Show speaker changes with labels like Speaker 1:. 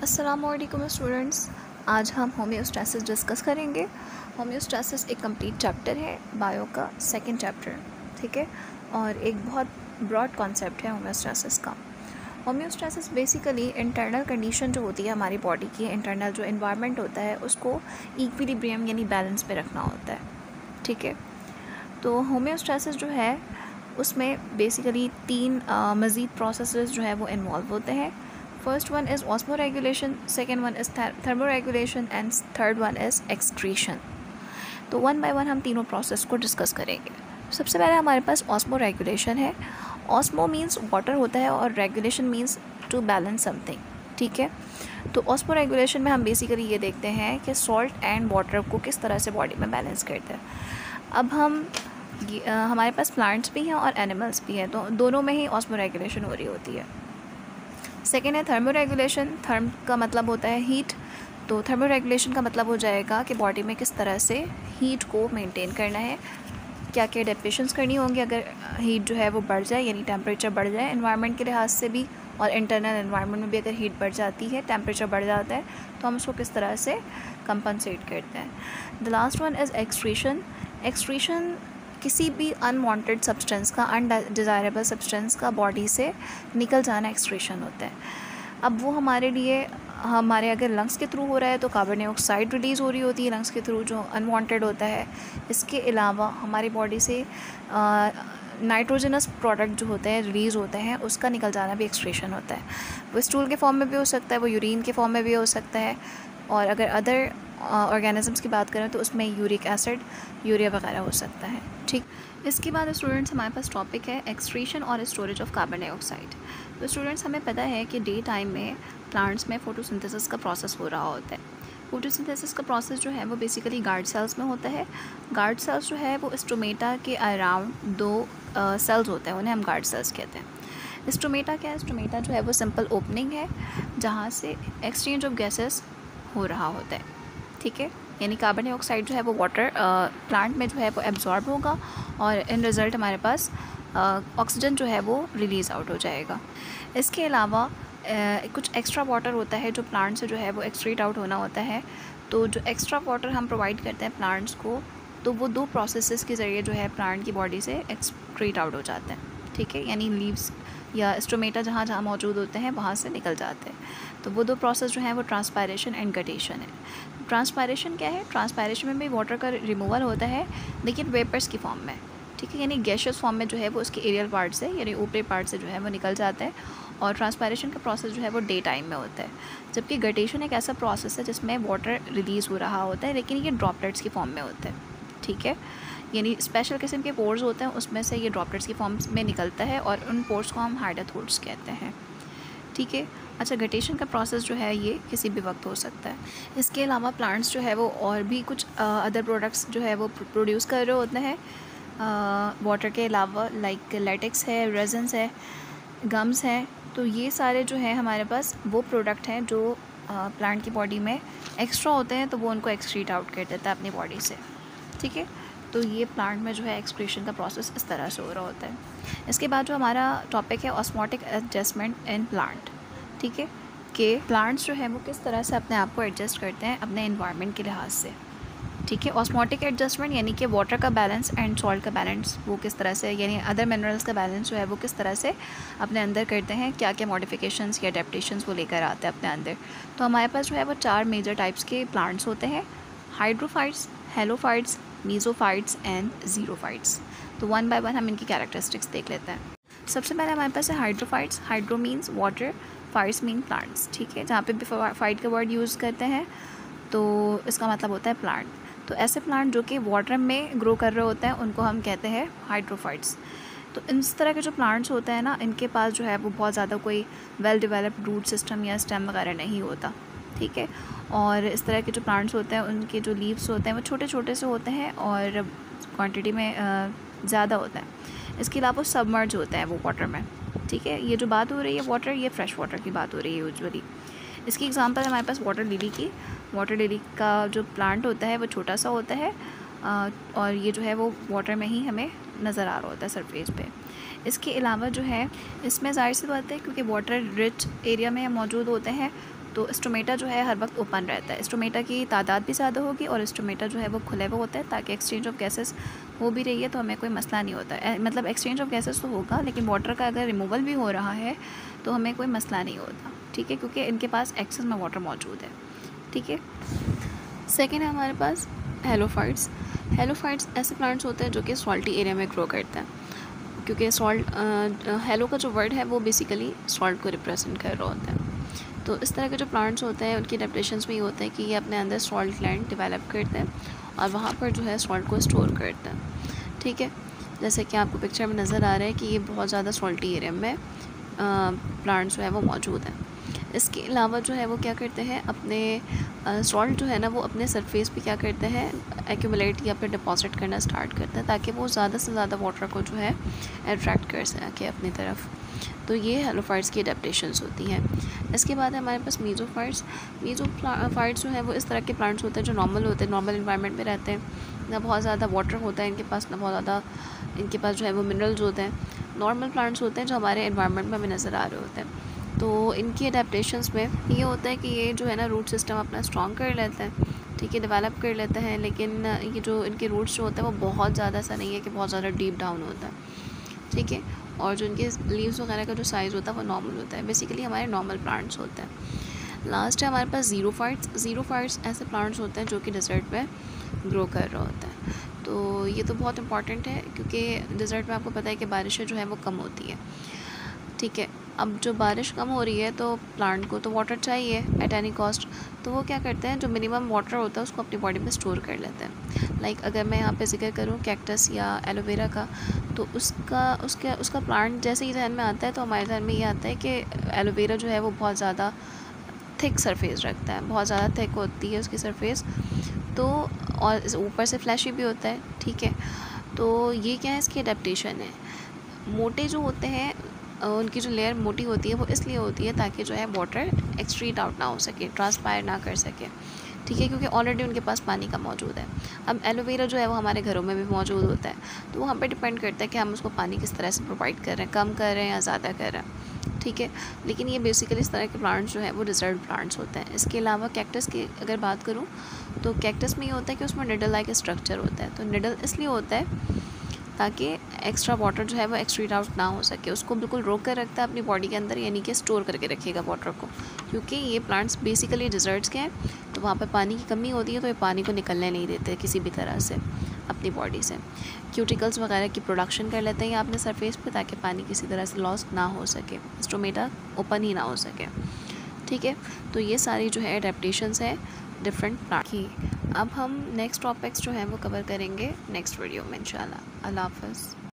Speaker 1: अस्सलामुअलैकुम स्टूडेंट्स। आज हम होम्योस्टैसिस डिस्कस करेंगे। होम्योस्टैसिस एक कंप्लीट चैप्टर है बायो का, सेकंड चैप्टर, ठीक है। और एक बहुत ब्रॉड कॉन्सेप्ट है होम्योस्टैसिस का। होम्योस्टैसिस बेसिकली इंटरनल कंडीशन जो होती है हमारी बॉडी की, इंटरनल जो एनवायरनमेंट होता है उसको इक्विलिब्रियम यानी बैलेंस पे रखना होता है, ठीक है। तो होम्योस्टैसिस जो है उसमें बेसिकली तीन मज़ीद प्रोसेसेस जो है वो इन्वॉल्व होते हैं। First one is osmoregulation, second one is thermoregulation and third one is excretion. तो वन बाय वन हम तीनों प्रोसेस को डिस्कस करेंगे। सबसे पहले हमारे पास ऑस्मोरेगुलेशन है। ऑस्मो मीन्स वाटर होता है और regulation means to balance something, ठीक है। तो ऑस्मोरेगुलेशन में हम बेसिकली ये देखते हैं कि सॉल्ट एंड वाटर को किस तरह से बॉडी में बैलेंस करते हैं। अब हमारे पास प्लांट्स भी हैं और एनिमल्स भी हैं, तो दोनों में ही ऑस्मोरेगुलेशन हो रही होती है। सेकेंड है थर्मोरेगुलेशन। थर्म का मतलब होता है हीट, तो थर्मोरेगुलेशन का मतलब हो जाएगा कि बॉडी में किस तरह से हीट को मेंटेन करना है, क्या क्या एडेप्टेशंस करनी होंगी अगर हीट जो है वो बढ़ जाए, यानी टेम्परेचर बढ़ जाए एनवायरनमेंट के लिहाज से भी, और इंटरनल एनवायरनमेंट में भी अगर हीट बढ़ जाती है, टेम्परेचर बढ़ जाता है, तो हम उसको किस तरह से कंपनसेट करते हैं। The last one is excretion. Excretion किसी भी अनवांटेड सब्सटेंस का, अनडिज़ायरेबल सब्सटेंस का बॉडी से निकल जाना एक्सक्रीशन होता है। अब वो हमारे लिए, हमारे अगर लंग्स के थ्रू हो रहा है तो कार्बन डाइऑक्साइड रिलीज़ हो रही होती है लंग्स के थ्रू, जो अनवांटेड होता है। इसके अलावा हमारी बॉडी से नाइट्रोजनस प्रोडक्ट जो होते हैं रिलीज़ होते हैं, उसका निकल जाना भी एक्सक्रीशन होता है। वो स्टूल के फॉर्म में भी हो सकता है, वो यूरिन के फॉर्म में भी हो सकता है, और अगर अदर ऑर्गेनिजम्स की बात करें तो उसमें यूरिक एसिड, यूरिया वगैरह हो सकता है, ठीक। इसके बाद स्टूडेंट्स हमारे पास टॉपिक है एक्सक्रीशन और स्टोरेज ऑफ कार्बन डाइऑक्साइड। तो स्टूडेंट्स हमें पता है कि डे टाइम में प्लांट्स में फोटोसिंथेसिस का प्रोसेस हो रहा होता है। फोटोसिंथेसिस का प्रोसेस जो है वो बेसिकली गार्ड सेल्स में होता है। गार्ड सेल्स जो है वो स्टोमेटा के अराउंड दो सेल्स होते हैं, उन्हें हम गार्ड सेल्स कहते हैं। स्टोमेटा क्या है? स्टोमेटा जो है वो सिंपल ओपनिंग है जहाँ से एक्सचेंज ऑफ गैसेस हो रहा होता है, ठीक है। यानी कार्बन डाइऑक्साइड जो है वो वाटर प्लांट में जो है वो एब्जॉर्ब होगा और इन रिज़ल्ट हमारे पास ऑक्सीजन जो है वो रिलीज़ आउट हो जाएगा। इसके अलावा कुछ एक्स्ट्रा वाटर होता है जो प्लांट से जो है वो एक्सक्रीट आउट होना होता है। तो जो एक्स्ट्रा वाटर हम प्रोवाइड करते हैं प्लांट्स को, तो वो दो प्रोसेसेस के ज़रिए जो है प्लांट की बॉडी से एक्सक्रीट आउट हो जाते हैं, ठीक है। यानी लीव्स या स्टोमेटा जहाँ जहाँ मौजूद होते हैं वहाँ से निकल जाते हैं। तो वो दो प्रोसेस जो है वो ट्रांसपायरेशन एंड गटेशन है। ट्रांसपायरेशन क्या है? ट्रांसपायरेशन में भी वाटर का रिमूवल होता है, लेकिन वेपर्स की फॉर्म में, ठीक है। यानी गैशियस फॉर्म में जो है वो उसके एरियल पार्ट से, यानी ऊपरी पार्ट से जो है वो निकल जाता है। और ट्रांसपायरेशन का प्रोसेस जो है वो डे टाइम में होता है, जबकि गटेशन एक ऐसा प्रोसेस है जिसमें वाटर रिलीज़ हो रहा होता है, लेकिन ये ड्रॉपलेट्स की फॉर्म में होता है, ठीक है। यानी स्पेशल किस्म के पोर्स होते हैं, उसमें से ये ड्रॉपलेट्स की फॉर्म में निकलता है और उन पोर्स को हम हाइड्रोथोड्स कहते हैं, ठीक है। अच्छा, गटेशन का प्रोसेस जो है ये किसी भी वक्त हो सकता है। इसके अलावा प्लांट्स जो है वो और भी कुछ अदर प्रोडक्ट्स जो है वो प्रोड्यूस कर रहे होते हैं वाटर के अलावा, लाइक लेटेक्स है, रेजन्स है, गम्स हैं। तो ये सारे जो है हमारे पास वो प्रोडक्ट हैं जो प्लांट की बॉडी में एक्स्ट्रा होते हैं, तो वो उनको एक्सक्रीट आउट कर देता है अपनी बॉडी से, ठीक है। तो ये प्लांट में जो है एक्सक्रीशन का प्रोसेस इस तरह से हो रहा होता है। इसके बाद जो हमारा टॉपिक है ऑस्मोटिक एडजस्टमेंट इन प्लांट, ठीक है, कि प्लांट्स जो है वो किस तरह से अपने आप को एडजस्ट करते हैं अपने एनवायरनमेंट के लिहाज से, ठीक है। ऑस्मोटिक एडजस्टमेंट यानी कि वाटर का बैलेंस एंड सॉल्ट का बैलेंस वो किस तरह से, यानी अदर मिनरल्स का बैलेंस जो है वो किस तरह से अपने अंदर करते हैं, क्या क्या मॉडिफिकेशंस या अडेप्टेशंस वो लेकर आते हैं अपने अंदर। तो हमारे पास जो है वो चार मेजर टाइप्स के प्लांट्स होते हैं: हाइड्रोफाइट्स, हेलोफाइट्स, मीज़ोफाइट्स एंड ज़ीरोफाइट्स। तो वन बाय वन हम इनकी कैरेक्टरिस्टिक्स देख लेते हैं। सबसे पहले हमारे पास है hydrophytes. Hydro means water, fights mean plants, ठीक है। जहाँ पे भी फाइट का वर्ड यूज़ करते हैं तो इसका मतलब होता है प्लांट। तो ऐसे प्लांट जो कि वाटर में ग्रो कर रहे होते हैं उनको हम कहते हैं हाइड्रोफाइट्स। तो इस तरह के जो प्लांट्स होते हैं ना, इनके पास जो है वो बहुत ज़्यादा कोई वेल डेवलप्ड रूट सिस्टम या स्टेम वगैरह नहीं होता, ठीक है। और इस तरह के जो प्लांट्स होते हैं उनके जो लीव्स होते हैं वो छोटे छोटे से होते हैं और क्वांटिटी में ज़्यादा होता है। इसके अलावा सबमर्ज होता है वो वाटर में, ठीक है। ये जो बात हो रही है वाटर, ये फ्रेश वाटर की बात हो रही है यूजुअली। इसकी एग्जांपल है हमारे पास वाटर लिली की। वाटर लिली का जो प्लांट होता है वो छोटा सा होता है और ये जो है वो वाटर में ही हमें नज़र आ रहा होता है सरफेस पे। इसके अलावा जो है इसमें ज़ाहिर सी बात है क्योंकि वाटर रिच एरिया में मौजूद होते हैं तो स्टोमेटा जो है हर वक्त ओपन रहता है, स्टोमेटा की तादाद भी ज़्यादा होगी और स्टोमेटा जो है वो खुले हुए होता है ताकि एक्सचेंज ऑफ गैसेस हो भी रही है तो हमें कोई मसला नहीं होता। मतलब एक्सचेंज ऑफ गैसेस तो होगा लेकिन वाटर का अगर रिमूवल भी हो रहा है तो हमें कोई मसला नहीं होता, ठीक है, क्योंकि इनके पास एक्सेस में वाटर मौजूद है, ठीक है। सेकेंड है हमारे पास हेलोफाइट्स। हेलोफाइट्स ऐसे प्लांट्स होते हैं जो कि सॉल्टी एरिया में ग्रो करते हैं, क्योंकि सॉल्ट हेलो का जो वर्ड है वो बेसिकली सॉल्ट को रिप्रेजेंट कर रहा होता है। तो इस तरह के जो प्लांट्स होते हैं उनकी एडेप्टेशंस में ये होता है कि ये अपने अंदर सॉल्ट लैंड डेवलप करते हैं और वहाँ पर जो है सॉल्ट को स्टोर करते हैं, ठीक है। जैसे कि आपको पिक्चर में नज़र आ रहा है कि ये बहुत ज़्यादा सॉल्टी एरिया में प्लांट्स जो है वो मौजूद हैं। इसके अलावा जो है वो क्या करते हैं, अपने सॉल्ट जो है ना वो अपने सरफेस पे क्या करते हैं, एक्यूमुलेट या फिर डिपॉजिट करना स्टार्ट करते हैं ताकि वो ज़्यादा से ज़्यादा वाटर को जो है अट्रैक्ट कर सके अपनी तरफ। तो ये हेलोफाइट्स की एडेप्टेशंस होती हैं। इसके बाद है हमारे पास मीज़ोफाइट्स। मीज़ोफाइट्स जो है वो इस तरह के प्लांट्स होते हैं जो नॉर्मल होते हैं, नॉर्मल इन्वायरमेंट में रहते हैं, ना बहुत ज़्यादा वाटर होता है इनके पास, ना बहुत ज़्यादा इनके पास जो है वो मिनरल्स होते हैं। नॉर्मल प्लांट्स होते हैं जो हमारे इन्वायरमेंट में हमें नज़र आ रहे होते हैं। तो इनकी एडेप्टेशंस में ये होता है कि ये जो है ना रूट सिस्टम अपना स्ट्रॉन्ग कर लेते हैं, ठीक है, डेवलप कर लेते हैं, लेकिन ये जो इनके रूट्स जो होते हैं वो बहुत ज़्यादा सा नहीं है कि बहुत ज़्यादा डीप डाउन होता है, ठीक है। और जो इनके लीव्स वगैरह का जो साइज़ होता है वो नॉर्मल होता है, बेसिकली हमारे नॉर्मल प्लांट्स होते हैं। लास्ट है हमारे पास ज़ीरोफाइट्स। ज़ीरोफाइट्स ऐसे प्लांट्स होते हैं जो कि डिज़र्ट में ग्रो कर रहा होता है। तो ये तो बहुत इंपॉर्टेंट है क्योंकि डिज़र्ट में आपको पता है कि बारिशें जो है वो कम होती है, ठीक है। अब जो बारिश कम हो रही है तो प्लांट को तो वाटर चाहिए एट एनी कॉस्ट, तो वो क्या करते हैं, जो मिनिमम वाटर होता है उसको अपनी बॉडी में स्टोर कर लेते हैं। लाइक अगर मैं यहाँ पे जिक्र करूँ कैक्टस या एलोवेरा का, तो उसका प्लांट जैसे ही जहन में आता है तो हमारे जहन में ये आता है कि एलोवेरा जो है वो बहुत ज़्यादा थिक सरफेस रखता है, बहुत ज़्यादा थिक होती है उसकी सरफेस, तो और ऊपर से फ्लैशी भी होता है, ठीक है। तो ये क्या है, इसकी एडेप्टेशन है। मोटे जो होते हैं उनकी जो लेयर मोटी होती है वो इसलिए होती है ताकि जो है वाटर एक्सट्रीट आउट ना हो सके, ट्रांसपायर ना कर सके, ठीक है, क्योंकि ऑलरेडी उनके पास पानी का मौजूद है। अब एलोवेरा जो है वो हमारे घरों में भी मौजूद होता है, तो वो हम पे डिपेंड करता है कि हम उसको पानी किस तरह से प्रोवाइड कर रहे हैं, कम कर रहे हैं या ज़्यादा कर रहे हैं, ठीक है। लेकिन ये बेसिकली इस तरह के प्लांट्स जो है वो डिज़र्ट प्लांट्स होते हैं। इसके अलावा कैक्टस की अगर बात करूँ तो कैक्टस में ये होता है कि उसमें निडल लाइक स्ट्रक्चर होता है। तो निडल इसलिए होता है ताकि एक्स्ट्रा वाटर जो है वो एक्सट्रीट आउट ना हो सके, उसको बिल्कुल रोक कर रखता है अपनी बॉडी के अंदर, यानी कि स्टोर करके रखिएगा वाटर को, क्योंकि ये प्लांट्स बेसिकली डिज़र्ट्स के हैं तो वहाँ पर पानी की कमी होती है, तो ये पानी को निकलने नहीं देते किसी भी तरह से अपनी बॉडी से। क्यूटिकल्स वगैरह की प्रोडक्शन कर लेते हैं या अपने सरफेस पे ताकि पानी किसी तरह से लॉस ना हो सके, स्टोमेटा ओपन ही ना हो सके, ठीक है। तो ये सारी जो है एडेप्टेशंस है डिफरेंट प्लांट की। अब हम नेक्स्ट टॉपिक्स जो हैं वो कवर करेंगे नेक्स्ट वीडियो में इंशाल्लाह। अल्लाह हाफ़िज़।